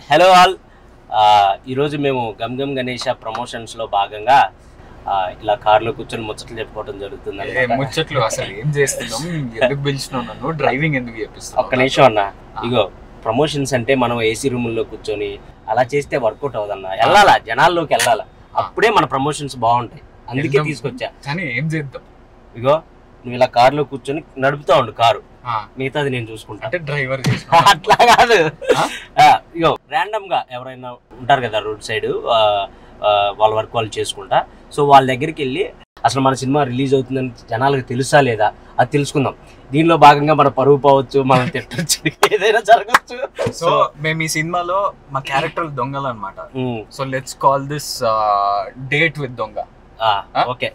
Hello all, ఈరోజు మేము gum Gam Ganesha ప్రమోషన్స్లో భాగంగా ఇలా కార్లో కూర్చొని ముచ్చట్లు చెప్పుకోవడం జరుగుతుంది. ముచ్చట్లు అసలు ఏం చేస్తున్నాం, ఎందుకు పిలిచినావు నన్ను, డ్రైవింగ్ ఎందుకు చేపిస్తావు? ఒక్క నిమిషం అన్న, ఇగో ప్రమోషన్స్ అంటే మనం ఏసీ రూముల్లో కూర్చొని అలా చేస్తే వర్కౌట్ అవ్వదన్న. వెళ్ళాలా, జనాల్లోకి వెళ్ళాలా, అప్పుడే మన ప్రమోషన్స్ బాగుంటాయి. అందుకే తీసుకొచ్చా. కానీ ఏం చేద్దాం, ఇగో నువ్వు ఇలా కార్లో కూర్చొని నడుపుతా ఉండు కారు, మిగతాది నేను చూసుకుంటా. అంటే డ్రైవర్ అట్లా కాదు, ఇగో ర్యాండమ్ గా ఎవరైనా ఉంటారు కదా రోడ్ సైడ్, వాళ్ళ వర్క్ వాళ్ళు చేసుకుంటా. సో వాళ్ళ దగ్గరికి వెళ్ళి అసలు మన సినిమా రిలీజ్ అవుతుందని జనాలకు తెలుసా లేదా అది తెలుసుకుందాం. దీనిలో భాగంగా మన పరువు పోవచ్చు, మనం తిట్టచ్చు, ఏదైనా జరగచ్చు. సో మేము ఈ సినిమాలో మా క్యారెక్టర్ దొంగలు అనమాట. So let's call this date with దొంగ. ఓకే,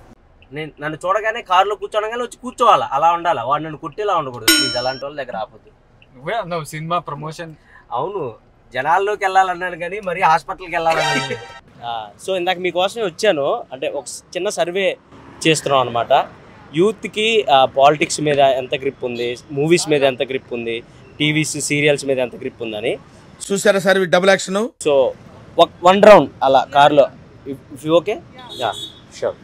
నేను నన్ను చూడగానే కారులో కూర్చోనగానే వచ్చి కూర్చోవాలా, అలా ఉండాలా. వాడు నన్ను కుట్టేలా ఉండకూడదు ప్లీజ్, అలాంటి వాళ్ళ దగ్గర ఆపోద్దు. నువ్వే అన్నావు సినిమా ప్రమోషన్. అవును, జనాల్లోకి వెళ్ళాలన్నాను కానీ మరి హాస్పిటల్కి వెళ్ళాలని. సో ఇందాక మీకోసమే వచ్చాను. అంటే ఒక చిన్న సర్వే చేస్తున్నాం అనమాట. యూత్కి పాలిటిక్స్ మీద ఎంత గ్రిప్ ఉంది, మూవీస్ మీద ఎంత గ్రిప్ ఉంది, టీవీస్ సీరియల్స్ మీద ఎంత గ్రిప్ ఉందని చూసారా sir double action. So one round అలా కార్లో, if you okay. Yeah sure.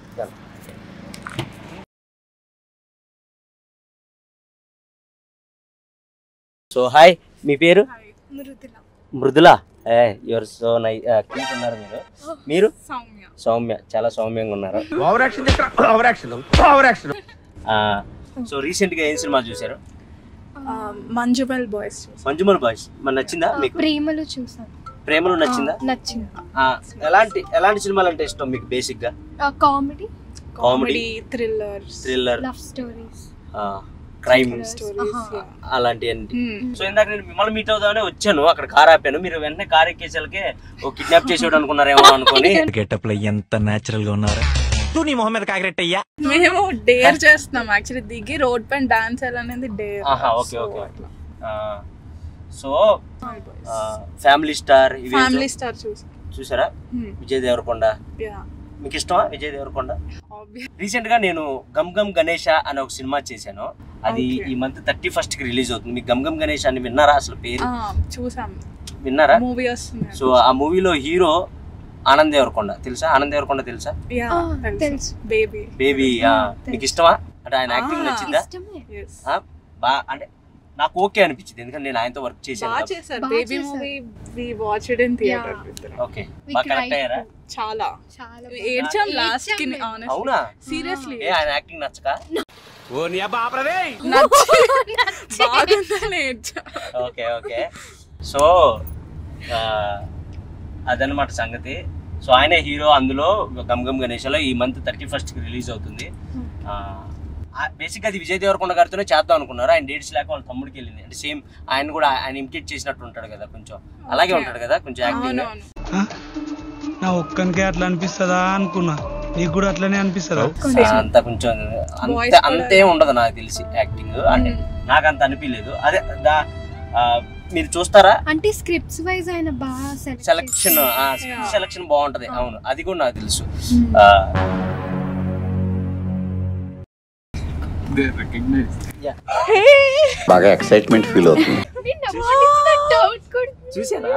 So hi, మీ పేరు? Mridula. You're so nice, cute ఉన్నారు మీరు. మీరు? సౌమ్య, చాలా సౌమ్యంగా ఉన్నారు. సో రీసెంట్ గా ఏం సినిమా చూసారు? మంజుమల్ బాయ్స్. మంజుమల్ బాయ్స్ మన నచ్చిందా మీకు? ప్రేమలు చూసాను. ప్రేమలు నచ్చిందా? నచ్చింది. ఎలాంటి సినిమాలు అంటే ఇష్టం మీకు బేసిక్ గా? Comedy, thriller, love stories, crime అలాంటివి. సో ఇందాక నేను మిమ్మల్ని మీట్ అవుదామనే వచ్చాను, అక్కడ కార్ ఆపాను. మీరు వెంటనే కార్ ఎక్కేసరికి ఓ కిడ్నాప్ చేసేవాడు అనుకున్నారేమో అనుకుని. గెటప్ లో ఎంత నేచురల్ గా ఉన్నారా నీ మొహమ్మద్ కాగరెట్టయ్యా. మేము డేర్ చేస్తున్నాం యాక్చువల్లీ, దిగి రోడ్ పైన డాన్స్ అనేది dare. Okay okay. So family star చూసారా? విజయ్ దేవరకొండ మీకు ఇష్టమా? విజయ్ దేవరకొండ. రీసెంట్ గా నేను గమ్ గమ్ గణేష అనే ఒక సినిమా చేశాను, అది ఈ మంత్ 31st కి రిలీజ్ అవుతుంది. మీకు గమ్ గమ్ గణేష్ అని విన్నారా? అసలు పేరు విన్నారా? సో ఆ మూవీలో హీరో ఆనంద్ దేవరకొండ తెలుసా? ఆనంద్ దేవరకొండ తెలుసా? బేబీ. మీకు ఇష్టమా? అంటే ఆయన యాక్టింగ్ నచ్చిందా? అంటే నాకు ఓకే అనిపించింది, ఎందుకంటే నేను ఆయనతో వర్క్ చేశాను. ఓకే, బాగా కరెక్ట్ అయ్యారా? చాలా ఏడ్చాం లాస్ట్ కి. అవునా? సీరియస్లీ ఆయన యాక్టింగ్ నచ్చక? Okay okay. సో అదనమాట సంగతి. సో ఆయనే హీరో అందులో గమ్ గమ్ గణేష్లో. ఈ మంత్ 31st కి రిలీజ్ అవుతుంది. బేసిక్గా అది విజయ్ దేవరకొండ గారితోనే చేద్దాం అనుకున్నారు. ఆయన డేట్స్ లేక వాళ్ళ తమ్ముడికి వెళ్ళింది. అంటే సేమ్ ఆయన కూడా ఆయన ఇమిటేట్ చేసినట్టు ఉంటాడు కదా, కొంచెం అలాగే ఉంటాడు కదా కొంచెం యాక్టింగ్. నా ఒక్కనికే అట్లా అనిపిస్తుందా అనుకున్నా, నీకు కూడా అట్లనే అనిపిస్తుందా? అంత కొంచెం అంతే ఉండదు నాకు తెలిసి యాక్టింగ్, అంటే నాకు అంత అనిపించలేదు. అదే మీరు చూస్తారా అంటే స్క్రిప్ట్స్ వైజ్ ఆయన బాగా సెలక్షన్ బాగుంటది. అవును, అది కూడా నాకు తెలుసు. బాగా ఎక్సైట్మెంట్ ఫీల్ అవుతుంది. చూసారా?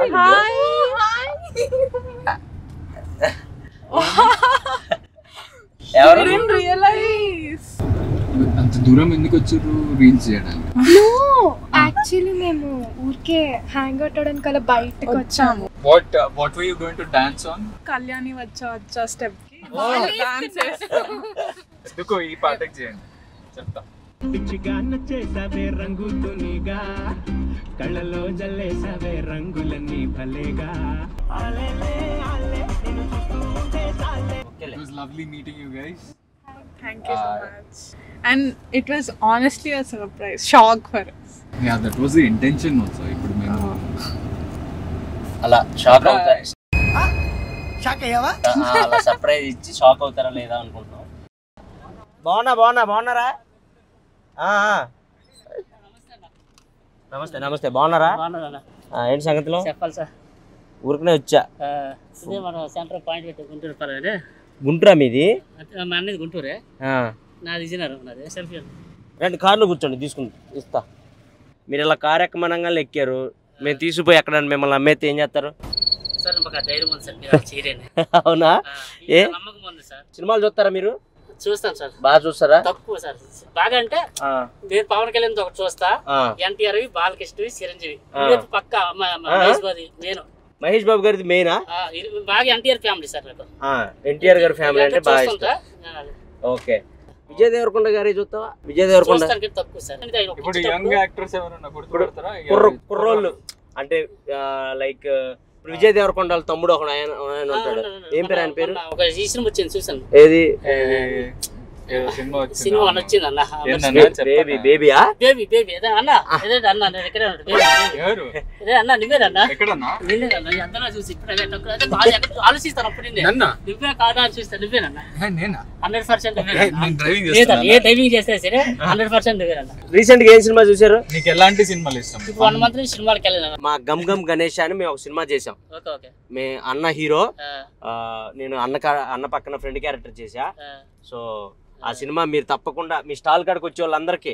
అంత దూరం ఎందుకు వచ్చారు రీల్స్ చేయడానికి? యాక్చువల్లీ మేము ఊరికే హ్యాంగ్ అవుట్ అవడానికి అలా బయటకు వచ్చాము. What were you going to dance on? Kalyani వచ్చా స్టెప్ కి డాన్స్ ఎందుకు ఈ పాటకి చేయండి చెప్తా. పిచ్చిగా నచ్చేసావే రంగుతునిగా, కళ్ళలో జల్లేసావే రంగులన్నీ భలేగా. It was lovely meeting you guys. Thank you so much. And it was honestly a surprise, shock for us. Yeah, that was the intention also. ఇప్పుడు మేము అలా షాక్ అవుతారా? అలా సర్ప్రైజ్ ఇచ్చి షాక్ అవుతారా లేదా అనుకుంటున్నాం. బాగున్నారా? నమస్తే. బాగున్నారా? ఏంటి సంగతిలో? చెప్పాలి సార్. ఊరికనే వచ్చా. మన సెంటర్ పాయింట్ పెట్టి గుంటూరు పర్వాలేదు. గుంటూరా మీది? మా అన్నది గుంటూరే, నాది విజయనగరం. నాది సెల్ఫీ. రండి కార్లో కూర్చోండి, తీసుకుని ఇస్తా. మీరు ఇలా కారు ఎక్కమనంగా ఎక్కారు, మేము తీసుకుపోయి ఎక్కడ మిమ్మల్ని అమ్మేస్తే ఏం చేస్తారు? సార్ మాకు ధైర్యం ఉంది సార్, మీరు చేయలేని. అవునా? ఏ నమ్మకం ఉంది సార్. సినిమాలు చూస్తారా మీరు? చూస్తాను సార్. బాగా చూస్తారా? తక్కువ సార్. బాగా అంటే నేను పవన్ కళ్యాణ్ ఒకటి చూస్తా, ఎన్టీఆర్, బాలకృష్ణ, చిరంజీవి పక్క, మహేష్ బాబు గారిది మెయినా? బాగా ఎన్టీఆర్ ఫ్యామిలీ సార్ నాకు. ఎన్టీఆర్ గారి ఫ్యామిలీ అంటే బాగా ఇష్టం. ఓకే. విజయ్ దేవరకొండ గారి చూస్తావా? విజయ్ దేవరకొండ తక్కువ సార్. ఇప్పుడు యంగ్ యాక్టర్స్ ఎవరైనా కుర్రోళ్ళు అంటే లైక్ విజయ్ దేవరకొండ తమ్ముడు ఒక ఆయన ఉంటాడు, ఏం పేరు ఆయన పేరు? ఒక సినిమా వచ్చింది చూసాను. ఏది సినిమా వచ్చింది అన్న, బేబీ. బేబీయా? బేబీ బేబీ అదే అన్న, అదే అన్న నేను ఎక్కడే అదే అన్న, నువ్వేనన్నా? నిన్నేనన్నా, అందరూ చూసి ఇప్పుడు ఆలోచిస్తాను అప్పుడు నువ్వే కాదా అని చూస్తా. నువ్వేనన్నా? 100% ఏ డ్రైవింగ్ చేస్తే సరే 100% నువ్వేనన్నా. రీసెంట్ గా ఏం సినిమా చూసారు? నీకు ఎలాంటి సినిమాలు ఇష్టం? 1 month నుంచి సినిమాకి వెళ్ళాను. మా గమ్ గమ్ గణేష్ అని మేము ఒక సినిమా చేసాం. మే అన్న హీరో, నేను అన్న పక్కన ఫ్రెండ్ క్యారెక్టర్ చేసా. సో ఆ సినిమా మీరు తప్పకుండా మీ స్టాల్ కాడికి వచ్చే వాళ్ళందరికీ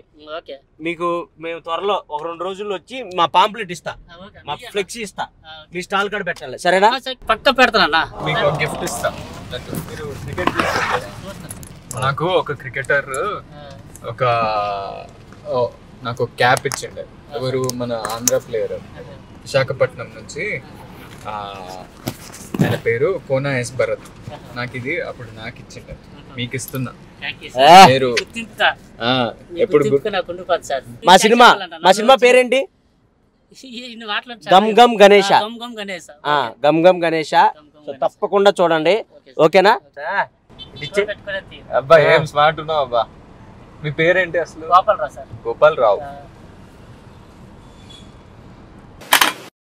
మీకు మేము త్వరలో 1-2 రోజుల్లో వచ్చి మా పాంప్లెట్ ఇస్తా, మా ఫ్లెక్సీ ఇస్తా, మీ స్టాల్ కాడ పెట్టాలి. సరేనా? పక్క పెడతానన్నా. మీకు గిఫ్ట్ ఇస్తా. మీరు క్రికెట్ చూస్తారు, నాకు ఒక క్రికెటర్ నాకు క్యాప్ ఇచ్చిండే. ఎవరు? మన ఆంధ్ర ప్లేయర్, విశాఖపట్నం నుంచి. ఆయన పేరు కోనా ఎస్ భరత్. నాకు ఇది అప్పుడు నాకు ఇచ్చిండే, మీకు ఇస్తున్నా. మీరు ఎప్పుడు మా సినిమా పేరేంటి? గమ్ గమ్ గణేష. గమ్ గమ్ గణేష. తప్పకుండా చూడండి. ఓకేనా? అబ్బా ఏం స్మార్ట్ ఉన్నావు అబ్బా. మీ పేరేంటి అసలు? గోపాలరావు సార్. గోపాలరావు.